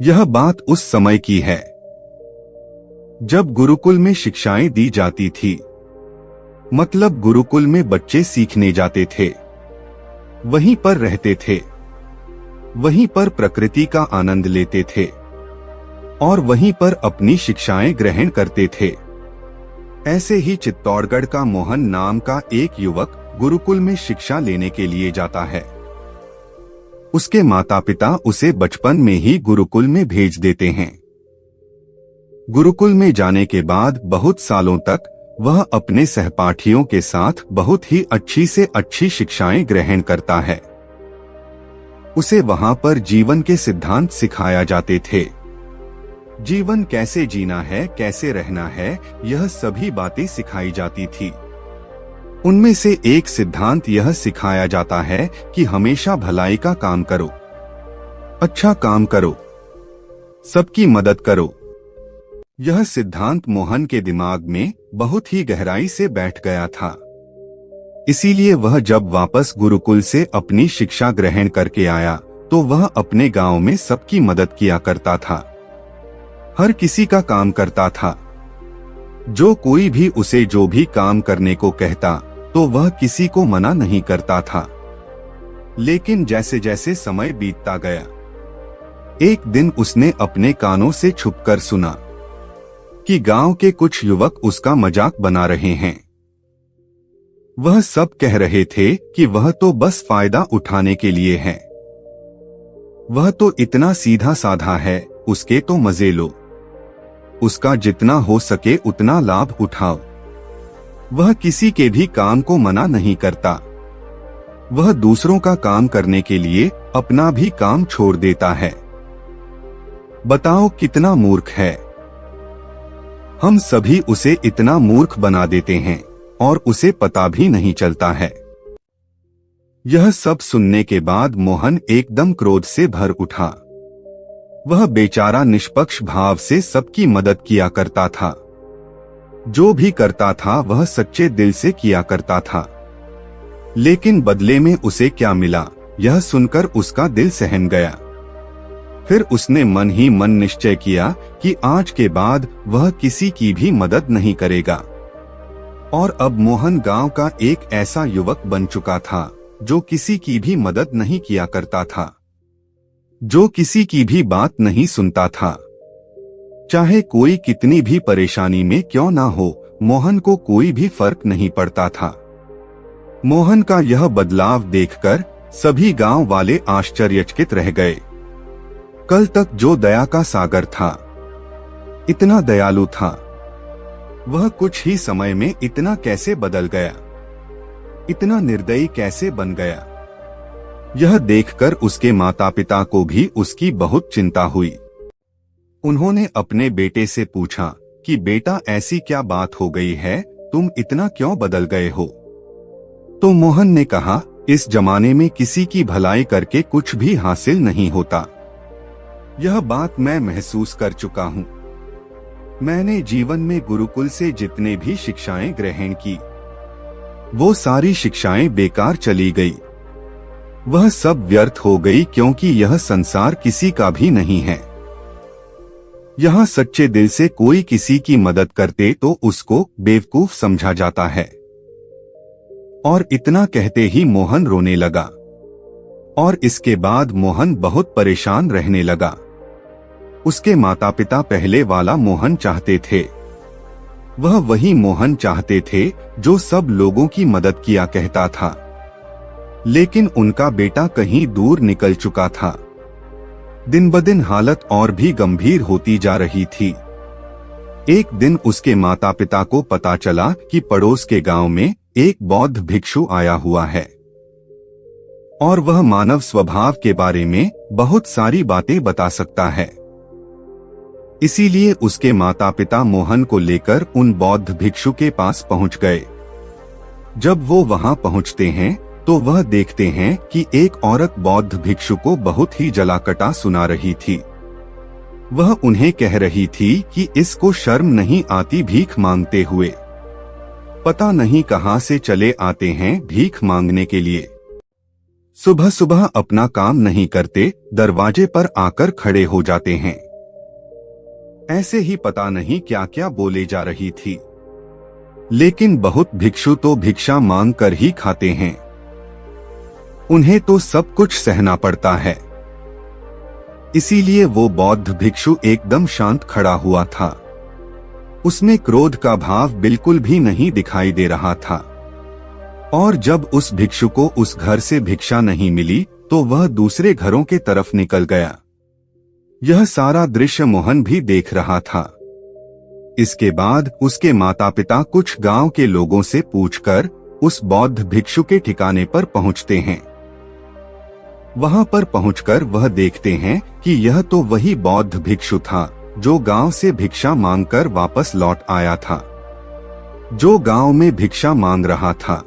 यह बात उस समय की है जब गुरुकुल में शिक्षाएं दी जाती थी। मतलब गुरुकुल में बच्चे सीखने जाते थे, वहीं पर रहते थे, वहीं पर प्रकृति का आनंद लेते थे और वहीं पर अपनी शिक्षाएं ग्रहण करते थे। ऐसे ही चित्तौड़गढ़ का मोहन नाम का एक युवक गुरुकुल में शिक्षा लेने के लिए जाता है। उसके माता पिता उसे बचपन में ही गुरुकुल में भेज देते हैं। गुरुकुल में जाने के बाद बहुत सालों तक वह अपने सहपाठियों के साथ बहुत ही अच्छी से अच्छी शिक्षाएं ग्रहण करता है। उसे वहां पर जीवन के सिद्धांत सिखाया जाते थे। जीवन कैसे जीना है, कैसे रहना है, यह सभी बातें सिखाई जाती थी। उनमें से एक सिद्धांत यह सिखाया जाता है कि हमेशा भलाई का काम करो, अच्छा काम करो, सबकी मदद करो। यह सिद्धांत मोहन के दिमाग में बहुत ही गहराई से बैठ गया था। इसीलिए वह जब वापस गुरुकुल से अपनी शिक्षा ग्रहण करके आया तो वह अपने गांव में सबकी मदद किया करता था, हर किसी का काम करता था। जो कोई भी उसे जो भी काम करने को कहता तो वह किसी को मना नहीं करता था। लेकिन जैसे जैसे समय बीतता गया, एक दिन उसने अपने कानों से छुपकर सुना कि गांव के कुछ युवक उसका मजाक बना रहे हैं। वह सब कह रहे थे कि वह तो बस फायदा उठाने के लिए है, वह तो इतना सीधा साधा है, उसके तो मजे लो, उसका जितना हो सके उतना लाभ उठाओ। वह किसी के भी काम को मना नहीं करता, वह दूसरों का काम करने के लिए अपना भी काम छोड़ देता है। बताओ कितना मूर्ख है। हम सभी उसे इतना मूर्ख बना देते हैं और उसे पता भी नहीं चलता है। यह सब सुनने के बाद मोहन एकदम क्रोध से भर उठा। वह बेचारा निष्पक्ष भाव से सबकी मदद किया करता था। जो भी करता था वह सच्चे दिल से किया करता था। लेकिन बदले में उसे क्या मिला, यह सुनकर उसका दिल सहम गया। फिर उसने मन ही मन निश्चय किया कि आज के बाद वह किसी की भी मदद नहीं करेगा। और अब मोहन गांव का एक ऐसा युवक बन चुका था जो किसी की भी मदद नहीं किया करता था, जो किसी की भी बात नहीं सुनता था। चाहे कोई कितनी भी परेशानी में क्यों ना हो, मोहन को कोई भी फर्क नहीं पड़ता था। मोहन का यह बदलाव देखकर सभी गांव वाले आश्चर्यचकित रह गए। कल तक जो दया का सागर था, इतना दयालु था, वह कुछ ही समय में इतना कैसे बदल गया, इतना निर्दयी कैसे बन गया। यह देखकर उसके माता पिता को भी उसकी बहुत चिंता हुई। उन्होंने अपने बेटे से पूछा कि बेटा ऐसी क्या बात हो गई है, तुम इतना क्यों बदल गए हो। तो मोहन ने कहा, इस जमाने में किसी की भलाई करके कुछ भी हासिल नहीं होता। यह बात मैं महसूस कर चुका हूँ। मैंने जीवन में गुरुकुल से जितने भी शिक्षाएं ग्रहण की, वो सारी शिक्षाएं बेकार चली गई। वह सब व्यर्थ हो गई, क्योंकि यह संसार किसी का भी नहीं है। यहाँ सच्चे दिल से कोई किसी की मदद करते तो उसको बेवकूफ समझा जाता है। और इतना कहते ही मोहन रोने लगा। और इसके बाद मोहन बहुत परेशान रहने लगा। उसके माता पिता पहले वाला मोहन चाहते थे। वह वही मोहन चाहते थे जो सब लोगों की मदद किया कहता था। लेकिन उनका बेटा कहीं दूर निकल चुका था। दिन ब दिन हालत और भी गंभीर होती जा रही थी। एक दिन उसके माता पिता को पता चला कि पड़ोस के गांव में एक बौद्ध भिक्षु आया हुआ है और वह मानव स्वभाव के बारे में बहुत सारी बातें बता सकता है। इसीलिए उसके माता पिता मोहन को लेकर उन बौद्ध भिक्षु के पास पहुंच गए। जब वो वहां पहुंचते हैं तो वह देखते हैं कि एक औरत बौद्ध भिक्षु को बहुत ही जलाकटा सुना रही थी। वह उन्हें कह रही थी कि इसको शर्म नहीं आती भीख मांगते हुए। पता नहीं कहां से चले आते हैं भीख मांगने के लिए। सुबह सुबह अपना काम नहीं करते, दरवाजे पर आकर खड़े हो जाते हैं। ऐसे ही पता नहीं क्या क्या बोले जा रही थी। लेकिन बहुत भिक्षु तो भिक्षा मांग कर ही खाते हैं, उन्हें तो सब कुछ सहना पड़ता है। इसीलिए वो बौद्ध भिक्षु एकदम शांत खड़ा हुआ था। उसमें क्रोध का भाव बिल्कुल भी नहीं दिखाई दे रहा था। और जब उस भिक्षु को उस घर से भिक्षा नहीं मिली तो वह दूसरे घरों के तरफ निकल गया। यह सारा दृश्य मोहन भी देख रहा था। इसके बाद उसके माता पिता कुछ गांव के लोगों से पूछकर उस बौद्ध भिक्षु के ठिकाने पर पहुंचते हैं। वहां पर पहुंचकर वह देखते हैं कि यह तो वही बौद्ध भिक्षु था जो गांव से भिक्षा मांगकर वापस लौट आया था, जो गांव में भिक्षा मांग रहा था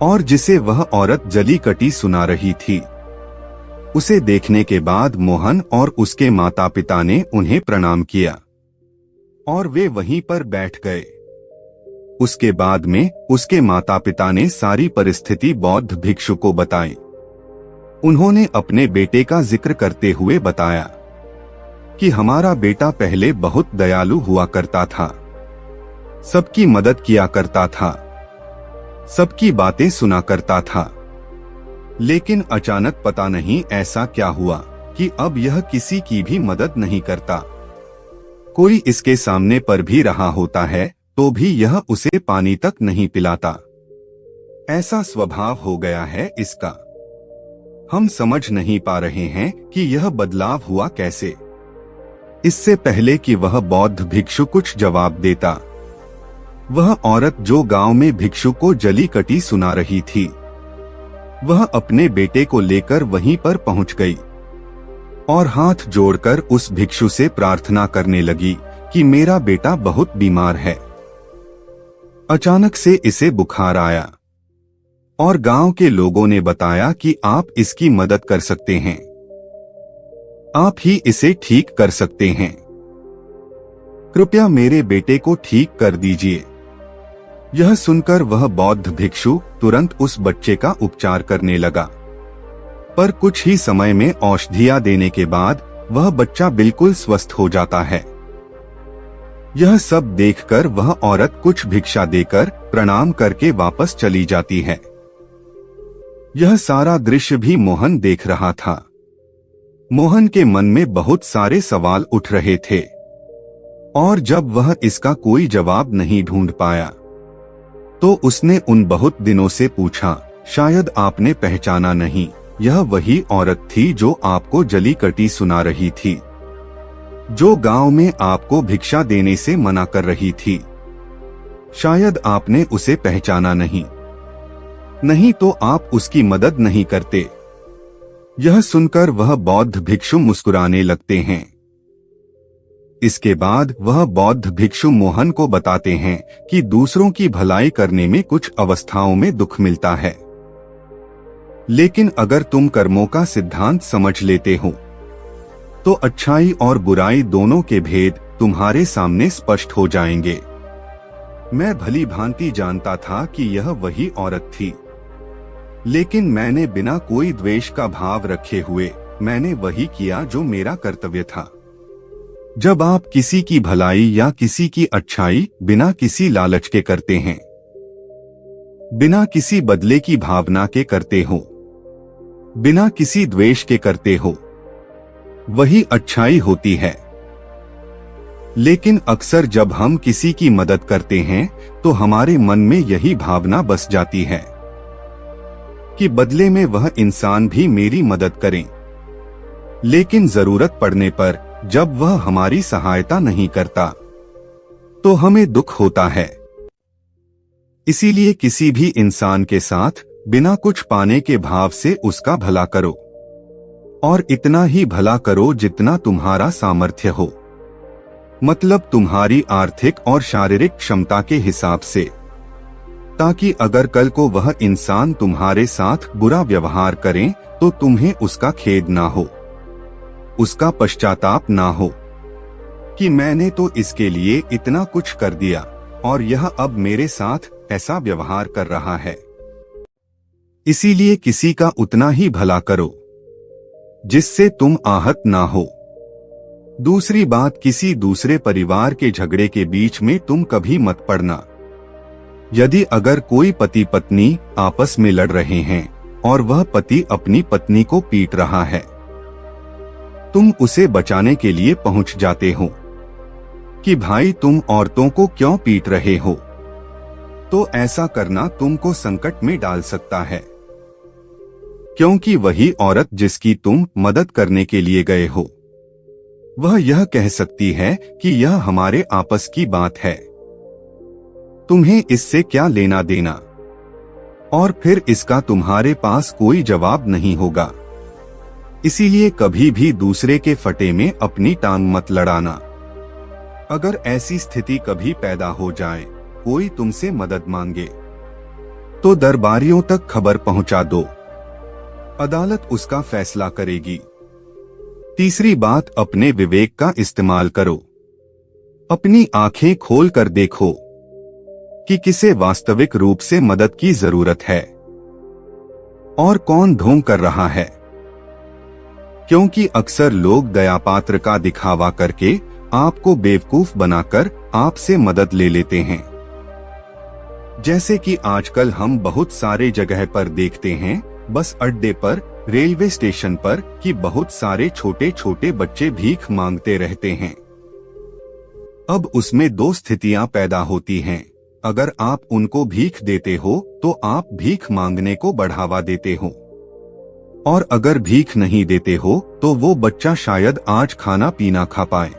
और जिसे वह औरत जली कटी सुना रही थी। उसे देखने के बाद मोहन और उसके माता पिता ने उन्हें प्रणाम किया और वे वहीं पर बैठ गए। उसके बाद में उसके माता पिता ने सारी परिस्थिति बौद्ध भिक्षु को बताई। उन्होंने अपने बेटे का जिक्र करते हुए बताया कि हमारा बेटा पहले बहुत दयालु हुआ करता था, सबकी मदद किया करता था, सबकी बातें सुना करता था। लेकिन अचानक पता नहीं ऐसा क्या हुआ कि अब यह किसी की भी मदद नहीं करता। कोई इसके सामने पर भी रहा होता है तो भी यह उसे पानी तक नहीं पिलाता। ऐसा स्वभाव हो गया है इसका। हम समझ नहीं पा रहे हैं कि यह बदलाव हुआ कैसे। इससे पहले कि वह बौद्ध भिक्षु कुछ जवाब देता, वह औरत जो गांव में भिक्षु को जली कटी सुना रही थी, वह अपने बेटे को लेकर वहीं पर पहुंच गई और हाथ जोड़कर उस भिक्षु से प्रार्थना करने लगी कि मेरा बेटा बहुत बीमार है। अचानक से इसे बुखार आया और गांव के लोगों ने बताया कि आप इसकी मदद कर सकते हैं, आप ही इसे ठीक कर सकते हैं। कृपया मेरे बेटे को ठीक कर दीजिए। यह सुनकर वह बौद्ध भिक्षु तुरंत उस बच्चे का उपचार करने लगा, पर कुछ ही समय में औषधियां देने के बाद वह बच्चा बिल्कुल स्वस्थ हो जाता है। यह सब देखकर वह औरत कुछ भिक्षा देकर प्रणाम करके वापस चली जाती है। यह सारा दृश्य भी मोहन देख रहा था। मोहन के मन में बहुत सारे सवाल उठ रहे थे और जब वह इसका कोई जवाब नहीं ढूंढ पाया तो उसने उन बहुत दिनों से पूछा, शायद आपने पहचाना नहीं, यह वही औरत थी जो आपको जली कटी सुना रही थी, जो गांव में आपको भिक्षा देने से मना कर रही थी। शायद आपने उसे पहचाना नहीं तो आप उसकी मदद नहीं करते। यह सुनकर वह बौद्ध भिक्षु मुस्कुराने लगते हैं। इसके बाद वह बौद्ध भिक्षु मोहन को बताते हैं कि दूसरों की भलाई करने में कुछ अवस्थाओं में दुख मिलता है, लेकिन अगर तुम कर्मों का सिद्धांत समझ लेते हो तो अच्छाई और बुराई दोनों के भेद तुम्हारे सामने स्पष्ट हो जाएंगे। मैं भली भांति जानता था कि यह वही औरत थी, लेकिन मैंने बिना कोई द्वेष का भाव रखे हुए मैंने वही किया जो मेरा कर्तव्य था। जब आप किसी की भलाई या किसी की अच्छाई बिना किसी लालच के करते हैं, बिना किसी बदले की भावना के करते हो, बिना किसी द्वेष के करते हो, वही अच्छाई होती है। लेकिन अक्सर जब हम किसी की मदद करते हैं तो हमारे मन में यही भावना बस जाती है कि बदले में वह इंसान भी मेरी मदद करें, लेकिन जरूरत पड़ने पर जब वह हमारी सहायता नहीं करता तो हमें दुख होता है। इसीलिए किसी भी इंसान के साथ बिना कुछ पाने के भाव से उसका भला करो, और इतना ही भला करो जितना तुम्हारा सामर्थ्य हो, मतलब तुम्हारी आर्थिक और शारीरिक क्षमता के हिसाब से, ताकि अगर कल को वह इंसान तुम्हारे साथ बुरा व्यवहार करे तो तुम्हें उसका खेद ना हो, उसका पश्चाताप ना हो कि मैंने तो इसके लिए इतना कुछ कर दिया और यह अब मेरे साथ ऐसा व्यवहार कर रहा है। इसीलिए किसी का उतना ही भला करो जिससे तुम आहत ना हो। दूसरी बात, किसी दूसरे परिवार के झगड़े के बीच में तुम कभी मत पड़ना। यदि अगर कोई पति पत्नी आपस में लड़ रहे हैं और वह पति अपनी पत्नी को पीट रहा है, तुम उसे बचाने के लिए पहुंच जाते हो कि भाई तुम औरतों को क्यों पीट रहे हो, तो ऐसा करना तुमको संकट में डाल सकता है, क्योंकि वही औरत जिसकी तुम मदद करने के लिए गए हो, वह यह कह सकती है कि यह हमारे आपस की बात है, तुम्हें इससे क्या लेना देना, और फिर इसका तुम्हारे पास कोई जवाब नहीं होगा। इसीलिए कभी भी दूसरे के फटे में अपनी टांग मत लड़ाना। अगर ऐसी स्थिति कभी पैदा हो जाए, कोई तुमसे मदद मांगे, तो दरबारियों तक खबर पहुंचा दो, अदालत उसका फैसला करेगी। तीसरी बात, अपने विवेक का इस्तेमाल करो। अपनी आंखें खोल कर देखो कि किसे वास्तविक रूप से मदद की जरूरत है और कौन ढोंग कर रहा है, क्योंकि अक्सर लोग दयापात्र का दिखावा करके आपको बेवकूफ बनाकर आपसे मदद ले लेते हैं। जैसे कि आजकल हम बहुत सारे जगह पर देखते हैं, बस अड्डे पर, रेलवे स्टेशन पर, कि बहुत सारे छोटे छोटे बच्चे भीख मांगते रहते हैं। अब उसमें दो स्थितियां पैदा होती हैं। अगर आप उनको भीख देते हो तो आप भीख मांगने को बढ़ावा देते हो, और अगर भीख नहीं देते हो तो वो बच्चा शायद आज खाना पीना खा पाए।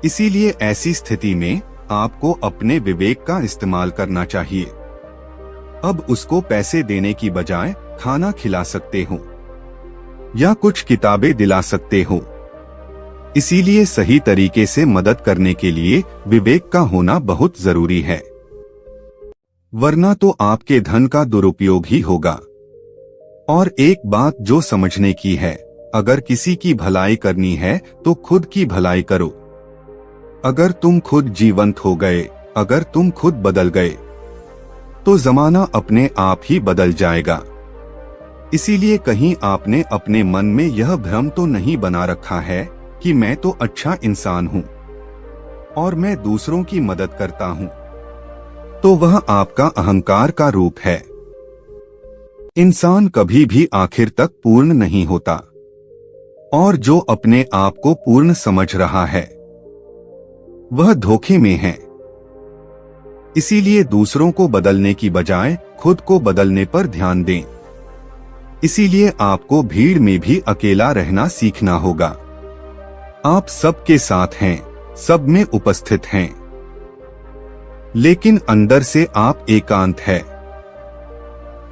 इसीलिए ऐसी स्थिति में आपको अपने विवेक का इस्तेमाल करना चाहिए। अब उसको पैसे देने की बजाय खाना खिला सकते हो या कुछ किताबें दिला सकते हो। इसीलिए सही तरीके से मदद करने के लिए विवेक का होना बहुत जरूरी है, वरना तो आपके धन का दुरुपयोग ही होगा। और एक बात जो समझने की है, अगर किसी की भलाई करनी है तो खुद की भलाई करो। अगर तुम खुद जीवंत हो गए, अगर तुम खुद बदल गए, तो जमाना अपने आप ही बदल जाएगा। इसीलिए कहीं आपने अपने मन में यह भ्रम तो नहीं बना रखा है कि मैं तो अच्छा इंसान हूँ और मैं दूसरों की मदद करता हूँ, तो वह आपका अहंकार का रूप है। इंसान कभी भी आखिर तक पूर्ण नहीं होता, और जो अपने आप को पूर्ण समझ रहा है वह धोखे में है। इसीलिए दूसरों को बदलने की बजाय खुद को बदलने पर ध्यान दें। इसीलिए आपको भीड़ में भी अकेला रहना सीखना होगा। आप सबके साथ हैं, सब में उपस्थित हैं, लेकिन अंदर से आप एकांत हैं,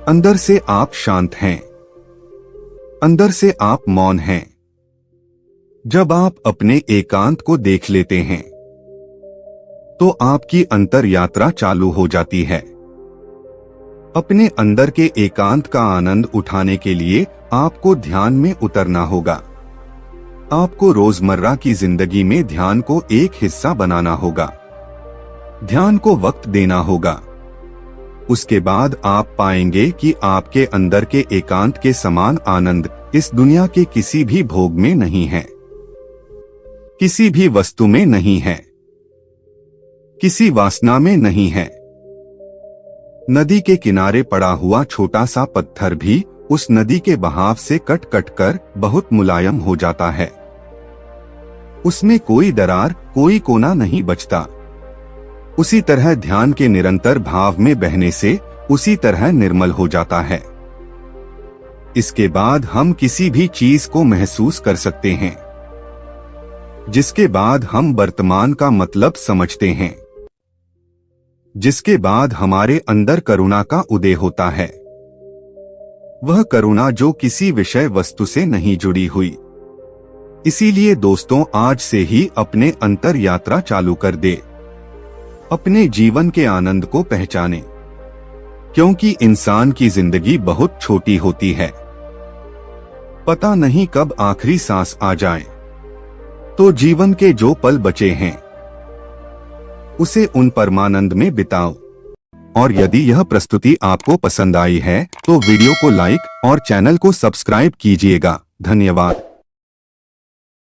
अंदर से आप शांत हैं, अंदर से आप मौन हैं। जब आप अपने एकांत को देख लेते हैं तो आपकी अंतर यात्रा चालू हो जाती है। अपने अंदर के एकांत का आनंद उठाने के लिए आपको ध्यान में उतरना होगा। आपको रोजमर्रा की जिंदगी में ध्यान को एक हिस्सा बनाना होगा, ध्यान को वक्त देना होगा। उसके बाद आप पाएंगे कि आपके अंदर के एकांत के समान आनंद इस दुनिया के किसी भी भोग में नहीं है, किसी भी वस्तु में नहीं है, किसी वासना में नहीं है। नदी के किनारे पड़ा हुआ छोटा सा पत्थर भी उस नदी के बहाव से कट कट कर बहुत मुलायम हो जाता है। उसमें कोई दरार, कोई कोना नहीं बचता। उसी तरह ध्यान के निरंतर भाव में बहने से उसी तरह निर्मल हो जाता है। इसके बाद हम किसी भी चीज को महसूस कर सकते हैं, जिसके बाद हम वर्तमान का मतलब समझते हैं, जिसके बाद हमारे अंदर करुणा का उदय होता है। वह करुणा जो किसी विषय वस्तु से नहीं जुड़ी हुई। इसीलिए दोस्तों, आज से ही अपने अंतर यात्रा चालू कर दे, अपने जीवन के आनंद को पहचाने, क्योंकि इंसान की जिंदगी बहुत छोटी होती है। पता नहीं कब आखिरी सांस आ जाए, तो जीवन के जो पल बचे हैं उसे उन परमानंद में बिताओ और यदि यह प्रस्तुति आपको पसंद आई है तो वीडियो को लाइक और चैनल को सब्सक्राइब कीजिएगा। धन्यवाद।